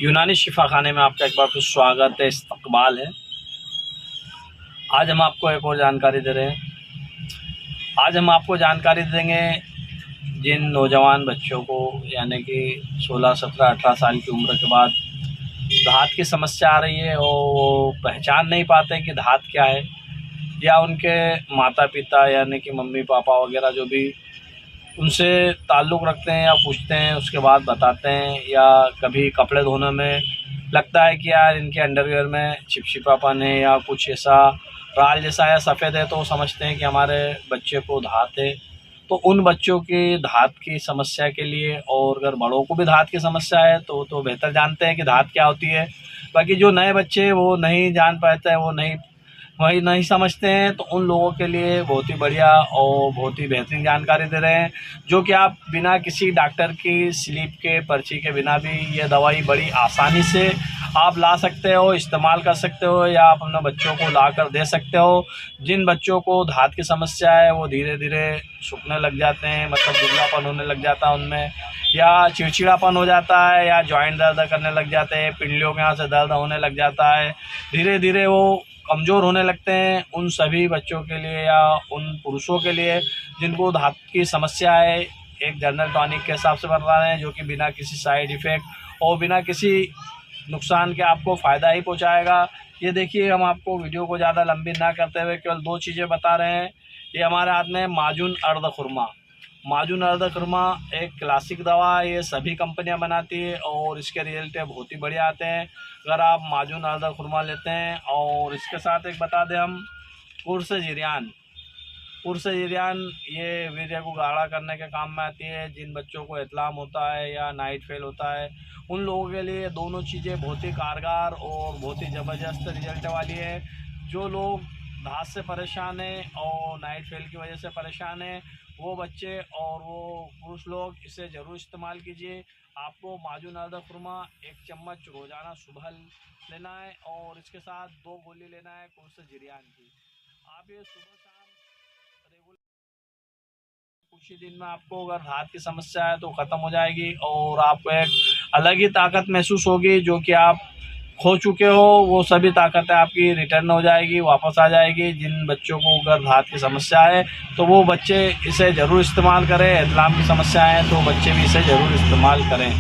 यूनानी शिफा खाने में आपका एक बार फिर स्वागत है, इस्तकबाल है। आज हम आपको एक और जानकारी दे रहे हैं। आज हम आपको जानकारी देंगे जिन नौजवान बच्चों को यानी कि 16, 17, 18 साल की उम्र के बाद धात की समस्या आ रही है और वो पहचान नहीं पाते कि धात क्या है, या उनके माता पिता यानी कि मम्मी पापा वगैरह जो भी उनसे ताल्लुक़ रखते हैं या पूछते हैं, उसके बाद बताते हैं। या कभी कपड़े धोने में लगता है कि यार इनके अंडरवियर में चिपचिपापन है या कुछ ऐसा राल जैसा या सफ़ेद है, तो वो समझते हैं कि हमारे बच्चे को धात है। तो उन बच्चों की धात की समस्या के लिए, और अगर बड़ों को भी धात की समस्या है तो बेहतर जानते हैं कि धात क्या होती है। बाकी जो नए बच्चे वो नहीं जान पाते हैं, वो नहीं समझते हैं, तो उन लोगों के लिए बहुत ही बढ़िया और बहुत ही बेहतरीन जानकारी दे रहे हैं, जो कि आप बिना किसी डॉक्टर की स्लिप के, पर्ची के बिना भी ये दवाई बड़ी आसानी से आप ला सकते हो, इस्तेमाल कर सकते हो, या आप अपने बच्चों को ला कर दे सकते हो। जिन बच्चों को धात की समस्या है वो धीरे धीरे सूखने लग जाते हैं, मतलब दुबलापन होने लग जाता है उनमें, या चिड़चिड़ापन हो जाता है, या जॉइंट दर्द करने लग जाते हैं, पिंडलियों के यहाँ से दर्द होने लग जाता है, धीरे धीरे वो कमज़ोर होने लगते हैं। उन सभी बच्चों के लिए या उन पुरुषों के लिए जिनको धात की समस्या है, एक जनरल टॉनिक के हिसाब से बता रहे हैं, जो कि बिना किसी साइड इफ़ेक्ट और बिना किसी नुकसान के आपको फ़ायदा ही पहुंचाएगा। ये देखिए, हम आपको वीडियो को ज़्यादा लंबी ना करते हुए केवल 2 चीज़ें बता रहे हैं। ये हमारे हाथ में माजून अर्द खुरमा। माजून अर्द खुरमा एक क्लासिक दवा है, ये सभी कंपनियां बनाती है और इसके रिजल्ट बहुत ही बढ़िया आते हैं अगर आप माजून अर्द खुरमा लेते हैं। और इसके साथ एक बता दें हम, कुर्स जिरियान ये वीर्य को गाढ़ा करने के काम में आती है। जिन बच्चों को इतलाम होता है या नाइट फेल होता है, उन लोगों के लिए दोनों चीज़ें बहुत ही कारगर और बहुत ही ज़बरदस्त रिजल्ट वाली है। जो लोग धात से परेशान हैं और नाइट फेल की वजह से परेशान हैं, वो बच्चे और वो पुरुष लोग इसे ज़रूर इस्तेमाल कीजिए। आपको माजून अर्द खुरमा 1 चम्मच रोज़ाना सुबह लेना है और इसके साथ 2 गोली लेना है कुर्स जिरियान की। आप ये सुबह शाम रेगुलर, कुछ ही दिन में आपको अगर धात की समस्या है तो ख़त्म हो जाएगी और आपको एक अलग ही ताकत महसूस होगी, जो कि आप खो चुके हो। वो सभी ताकतें आपकी रिटर्न हो जाएगी, वापस आ जाएगी। जिन बच्चों को अगर धात की समस्या है तो वो बच्चे इसे ज़रूर इस्तेमाल करें। इतलाम की समस्या है तो बच्चे भी इसे ज़रूर इस्तेमाल करें।